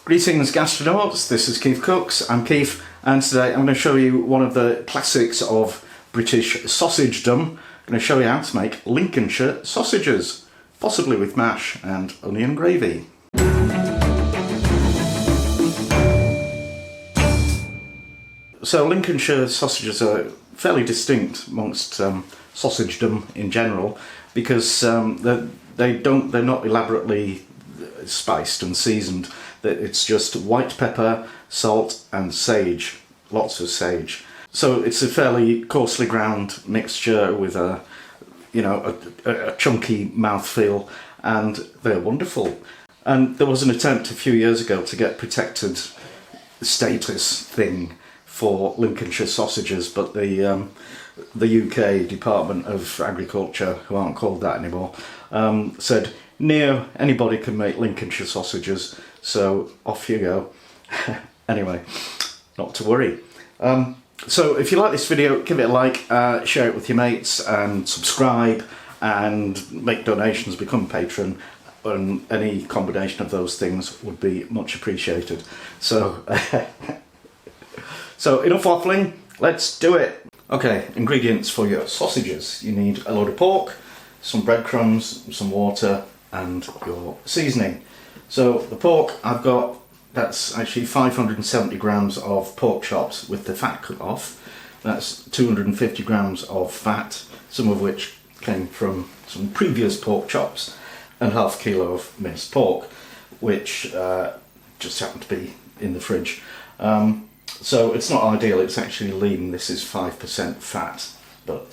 Greetings gastronauts, this is KeefCooks, I'm Keef, and today I'm going to show you one of the classics of British sausagedom. I'm going to show you how to make Lincolnshire sausages, possibly with mash and onion gravy. So Lincolnshire sausages are fairly distinct amongst sausagedom in general because they're not elaborately spiced and seasoned. It's just white pepper, salt and sage, lots of sage. So it's a fairly coarsely ground mixture with a chunky mouthfeel, and they're wonderful. And there was an attempt a few years ago to get protected status thing for Lincolnshire sausages, but the UK Department of Agriculture, who aren't called that anymore, said, no, anybody can make Lincolnshire sausages, so off you go. Anyway, not to worry. So if you like this video, give it a like, share it with your mates, and subscribe, and make donations, become a patron, and any combination of those things would be much appreciated. So, so enough waffling, let's do it. Okay, ingredients for your sausages. You need a load of pork, some breadcrumbs, some water, and your seasoning. So the pork I've got, that's actually 570 grams of pork chops with the fat cut off. That's 250 grams of fat, some of which came from some previous pork chops, and half a kilo of minced pork, which just happened to be in the fridge. So it's not ideal, it's actually lean. This is 5% fat, but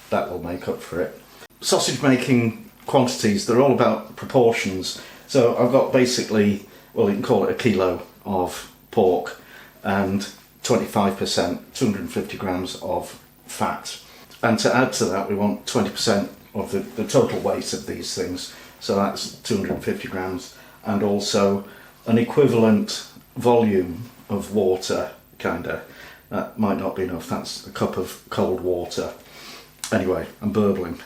that will make up for it. Sausage making quantities, they're all about proportions. So I've got basically, well, you can call it a kilo of pork and 25%, 250 grams of fat. And to add to that, we want 20% of the total weight of these things. So that's 250 grams, and also an equivalent volume of water, kinda. That might not be enough, that's a cup of cold water. Anyway, I'm burbling.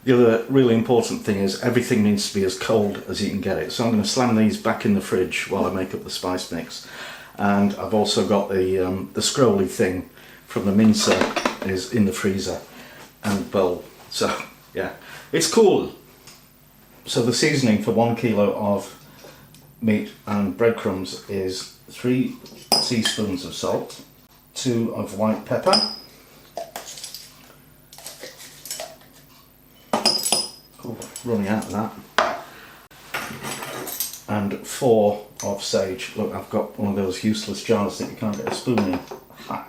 The other really important thing is everything needs to be as cold as you can get it. So I'm going to slam these back in the fridge while I make up the spice mix. And I've also got the scrolly thing from the mincer is in the freezer and bowl. So yeah, it's cool. So the seasoning for 1 kilo of meat and breadcrumbs is 3 teaspoons of salt, 2 of white pepper, running out of that, and 4 of sage. Look, I've got one of those useless jars that you can't get a spoon in. Ha.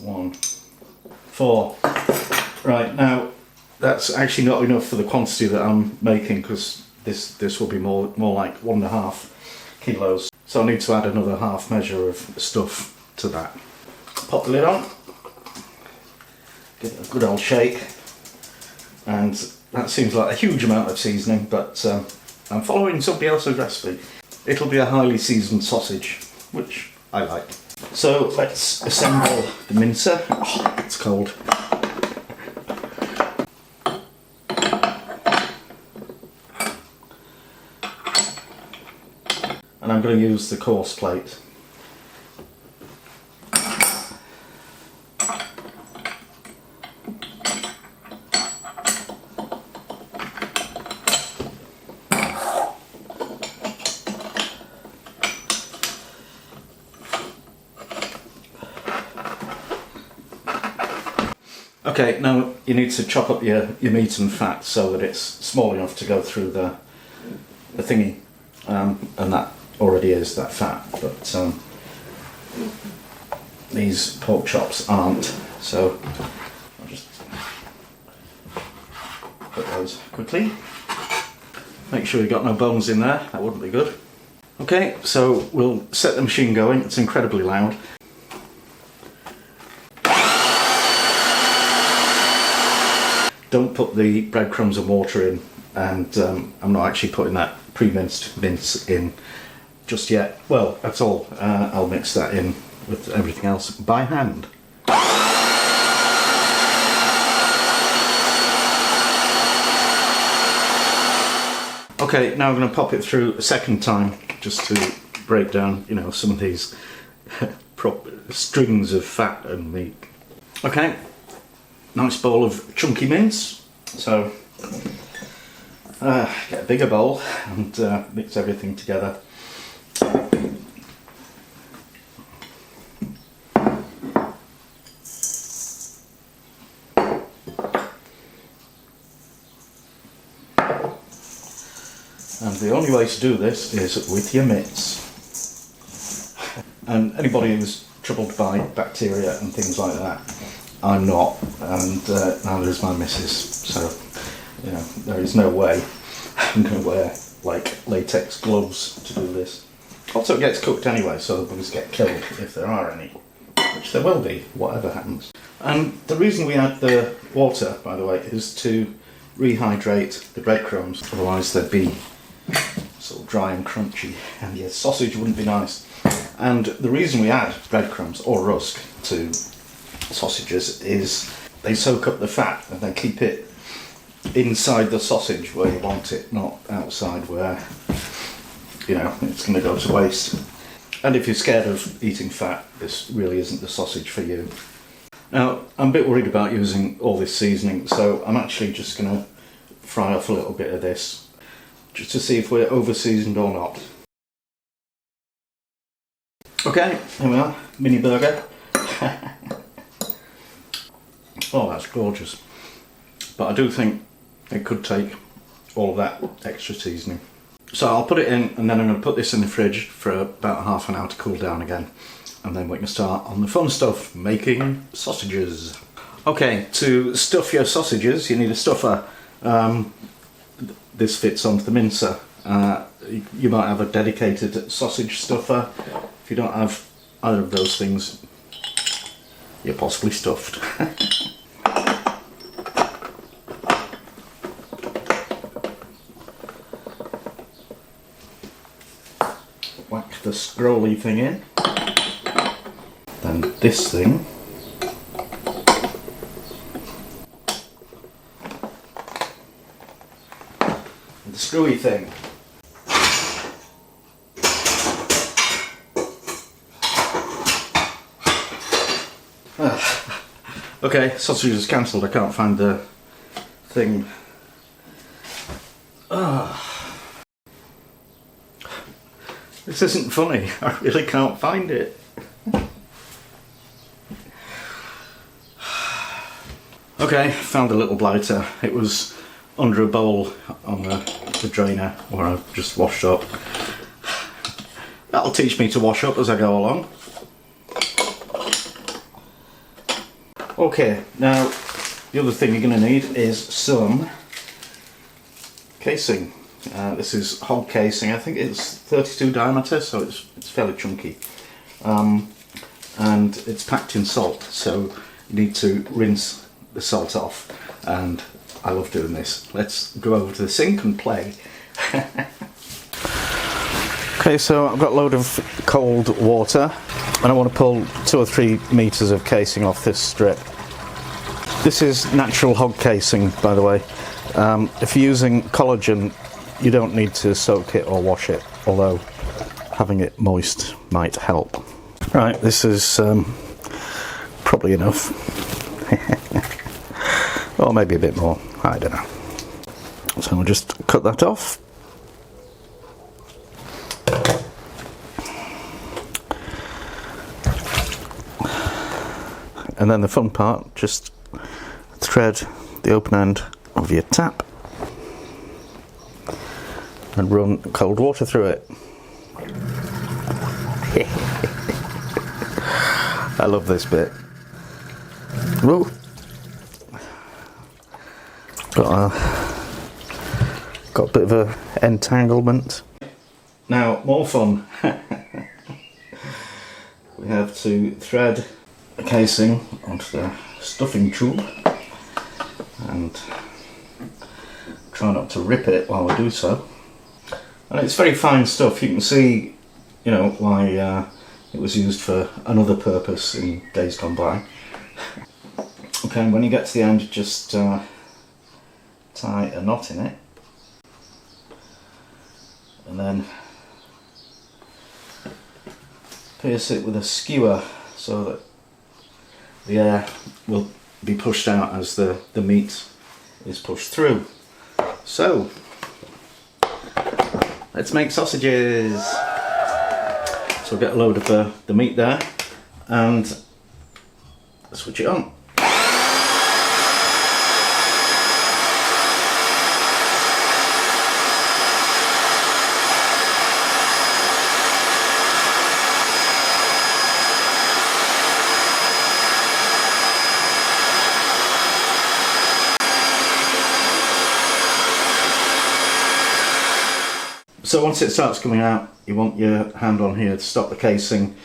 1, 4. Right, now that's actually not enough for the quantity that I'm making, because this will be more like 1.5 kilos. So I need to add another half measure of stuff to that. Pop the lid on, give it a good old shake, and that seems like a huge amount of seasoning, but I'm following somebody else's recipe. It'll be a highly seasoned sausage, which I like. So let's assemble the mincer. Oh, it's cold. And I'm going to use the coarse plate. Okay, now you need to chop up your meat and fat so that it's small enough to go through the thingy, and that already is that fat, but these pork chops aren't, so I'll just put those quickly. Make sure you've got no bones in there, that wouldn't be good. Okay, so we'll set the machine going. It's incredibly loud. Don't put the breadcrumbs and water in, and I'm not actually putting that pre-minced mince in just yet. Well, that's all. I'll mix that in with everything else by hand. Okay, now I'm going to pop it through a second time just to break down, you know, some of these strings of fat and meat. Okay, nice bowl of chunky mince. So get a bigger bowl and mix everything together. And the only way to do this is with your mitts. And anybody who's troubled by bacteria and things like that, I'm not, and neither is my missus. So, you know, there is no way I'm going to wear like latex gloves to do this. Also, it gets cooked anyway, so the bugs get killed if there are any, which there will be, whatever happens. And the reason we add the water, by the way, is to rehydrate the breadcrumbs. Otherwise, they'd be sort of dry and crunchy, and the sausage wouldn't be nice. And the reason we add breadcrumbs or rusk to sausages is they soak up the fat and they keep it inside the sausage where you want it, not outside where, you know, it's going to go to waste. And if you're scared of eating fat, this really isn't the sausage for you. Now, I'm a bit worried about using all this seasoning, so I'm actually just going to fry off a little bit of this just to see if we're over seasoned or not. Okay, here we are, mini burger. Oh, that's gorgeous. But I do think it could take all of that extra seasoning. So I'll put it in, and then I'm going to put this in the fridge for about half an hour to cool down again. And then we can start on the fun stuff, making sausages. Okay, to stuff your sausages, you need a stuffer. This fits onto the mincer. You might have a dedicated sausage stuffer. If you don't have either of those things, you're possibly stuffed. Whack the scrolly thing in. Then this thing. And the screwy thing. Okay, sausage is cancelled. I can't find the thing. This isn't funny. I really can't find it. Okay, found a little blighter. It was under a bowl on the drainer where I've just washed up. That'll teach me to wash up as I go along. Okay, now the other thing you're going to need is some casing. This is hog casing. I think it's 32 diameter, so it's fairly chunky. And it's packed in salt, so you need to rinse the salt off. And I love doing this. Let's go over to the sink and play. Okay, so I've got a load of cold water, and I want to pull 2 or 3 meters of casing off this strip. This is natural hog casing, by the way. If you're using collagen, you don't need to soak it or wash it, although having it moist might help. Right, this is probably enough. Or maybe a bit more, I don't know. So we'll just cut that off. And then the fun part, just thread the open end of your tap and run cold water through it. I love this bit. Whoa. Got a bit of a entanglement. Now, more fun. We have to thread the casing onto the stuffing tube and try not to rip it while we do so. And it's very fine stuff. You can see, you know, why it was used for another purpose in days gone by. Okay, and when you get to the end, just tie a knot in it. and then pierce it with a skewer so that the air will be pushed out as the meat is pushed through. So let's make sausages. So I'll get a load of the meat there and switch it on. So once it starts coming out, you want your hand on here to stop the casing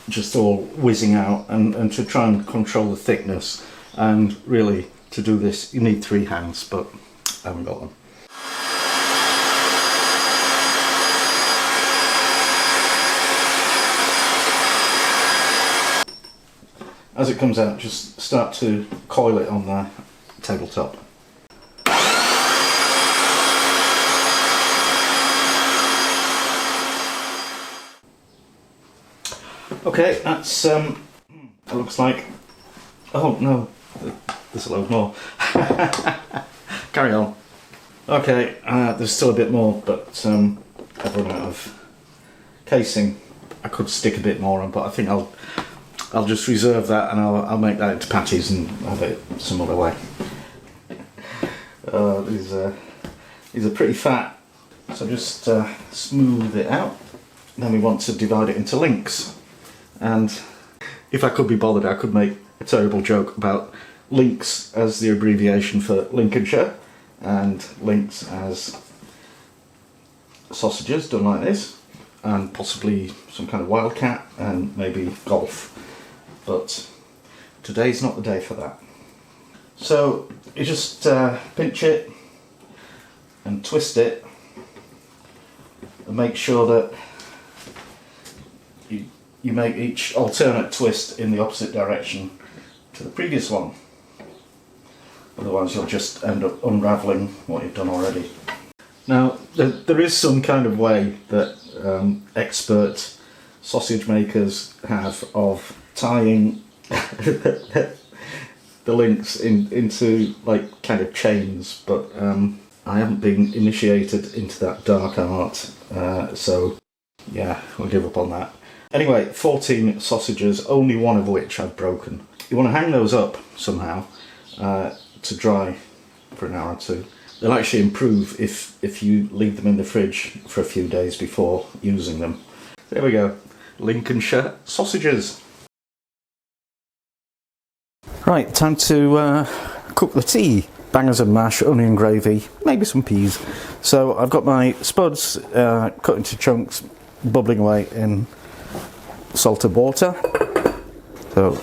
just all whizzing out, and to try and control the thickness. And really, to do this, you need 3 hands, but I haven't got them. As it comes out, just start to coil it on the tabletop. Okay, that's it looks like, oh no, there's a load more. Carry on. Okay, there's still a bit more, but I've run out of casing. I could stick a bit more on, but I think I'll just reserve that, and I'll make that into patties and have it some other way. These are pretty fat, so just smooth it out. Then we want to divide it into links. And if I could be bothered, I could make a terrible joke about links as the abbreviation for Lincolnshire, and links as sausages done like this, and possibly some kind of wildcat and maybe golf. But today's not the day for that. So you just pinch it and twist it and make sure that you make each alternate twist in the opposite direction to the previous one. Otherwise you'll just end up unravelling what you've done already. Now there is some kind of way that expert sausage makers have of tying the links into like kind of chains, but I haven't been initiated into that dark art, so yeah, we'll give up on that. Anyway, 14 sausages, only one of which I've broken. You want to hang those up somehow to dry for an hour or two. They'll actually improve if you leave them in the fridge for a few days before using them. There we go, Lincolnshire sausages. Right, time to cook the tea. Bangers of mash, onion gravy, maybe some peas. So I've got my spuds cut into chunks, bubbling away in salted water. So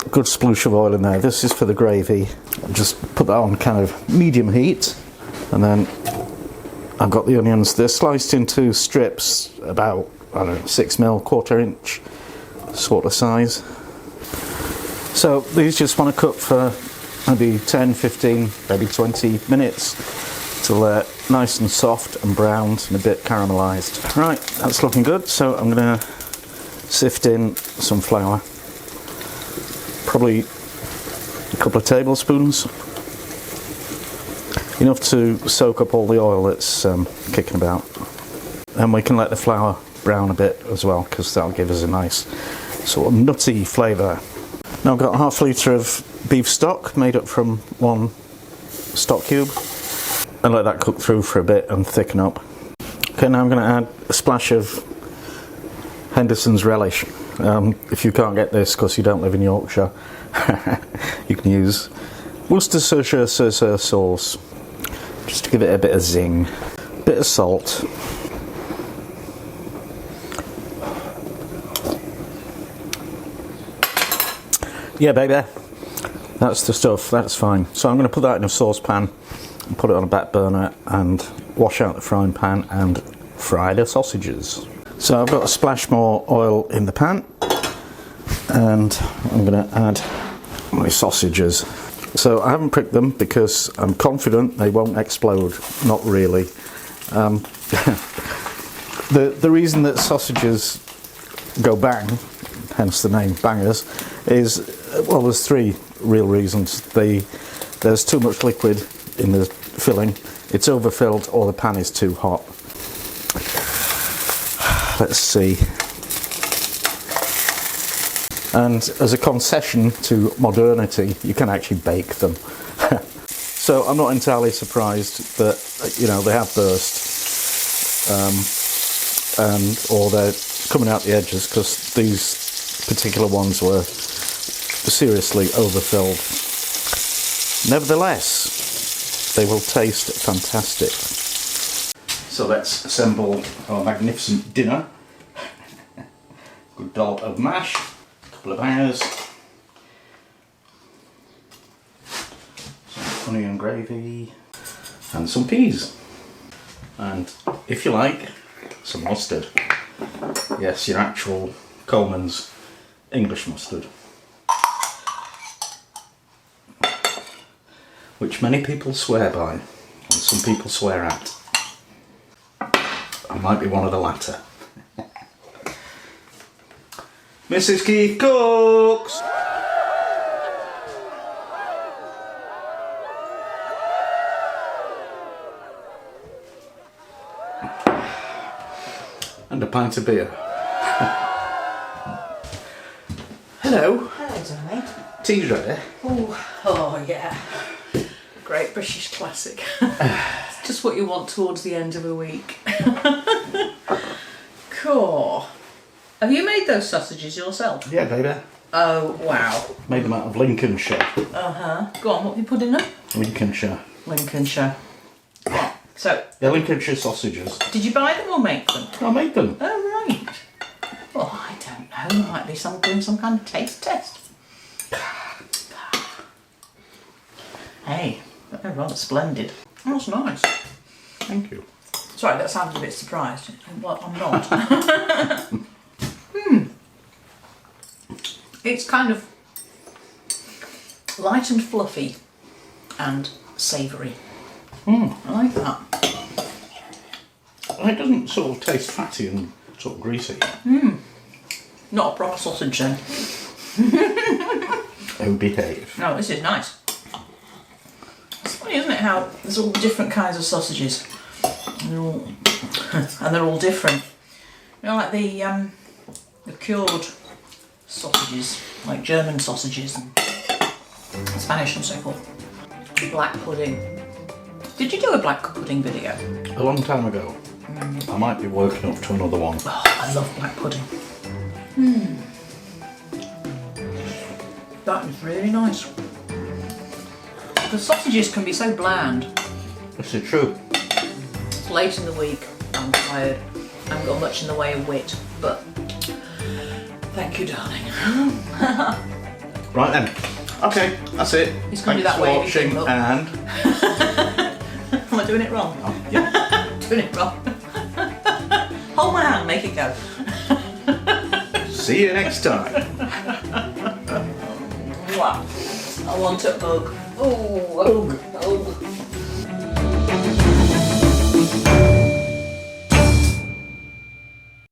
a good sploosh of oil in there. This is for the gravy. Just put that on kind of medium heat, and then I've got the onions. They're sliced into strips about, I don't know, 6mm, 1/4 inch sort of size. So these just want to cook for maybe 10, 15, maybe 20 minutes till they're nice and soft and browned and a bit caramelised. Right, that's looking good. So I'm going to sift in some flour, probably a couple of tablespoons, enough to soak up all the oil that's kicking about. And we can let the flour brown a bit as well, because that'll give us a nice sort of nutty flavour. Now I've got ½ litre of beef stock made up from 1 stock cube, and let that cook through for a bit and thicken up. Okay, now I'm going to add a splash of Henderson's relish. If you can't get this because you don't live in Yorkshire, you can use Worcestershire sauce, just to give it a bit of zing. Bit of salt. Yeah, baby, that's the stuff, that's fine. So I'm going to put that in a saucepan and put it on a back burner and wash out the frying pan and fry the sausages. So I've got a splash more oil in the pan, and I'm going to add my sausages. So I haven't pricked them because I'm confident they won't explode. Not really. The reason that sausages go bang, hence the name bangers, is, well, there's three real reasons. There's too much liquid in the filling, it's overfilled, or the pan is too hot. Let's see. And as a concession to modernity, you can actually bake them. So I'm not entirely surprised that, you know, they have burst, or they're coming out the edges, because these particular ones were seriously overfilled. Nevertheless, they will taste fantastic. So let's assemble our magnificent dinner. Good dollop of mash, a couple of bangers, some onion gravy, and some peas. And if you like, some mustard. Yes, your actual Coleman's English mustard, which many people swear by, and some people swear at. I might be one of the latter. Mrs. KeefCooks! And a pint of beer. Hello. Hello, darling. Tea's ready. Oh yeah. Great British classic. It's just what you want towards the end of a week. Cool. Have you made those sausages yourself? Yeah, baby. Oh, wow. Made them out of Lincolnshire. Uh-huh. Go on, what have you put in them? Lincolnshire. Lincolnshire. Yeah. So, They're Lincolnshire sausages. did you buy them or make them? I made them. Oh, right. Well, I don't know. Might be doing some kind of taste test. Hey, they're rather splendid. That's nice. Thank you. Sorry, that sounds a bit surprised. Well, I'm not. It's kind of light and fluffy and savoury. I like that. It doesn't sort of taste fatty and sort of greasy. Not a proper sausage then. Oh, behave. No, this is nice. It's funny, isn't it, how there's all different kinds of sausages. And they're all different. You know, like the cured sausages, like German sausages and Spanish and so forth. Black pudding. Did you do a black pudding video? A long time ago. I might be working up to another one. Oh, I love black pudding. That is really nice. The sausages can be so bland. This is true. It's late in the week, I'm tired, I haven't got much in the way of wit, but thank you, darling. Right then. Okay, that's it. He's going to Thanks do that for wavy watching, thing, look. and Am I doing it wrong? oh, yeah. Doing it wrong. Hold my hand, make it go. See you next time. Wow. I want a hug. Oh, hug.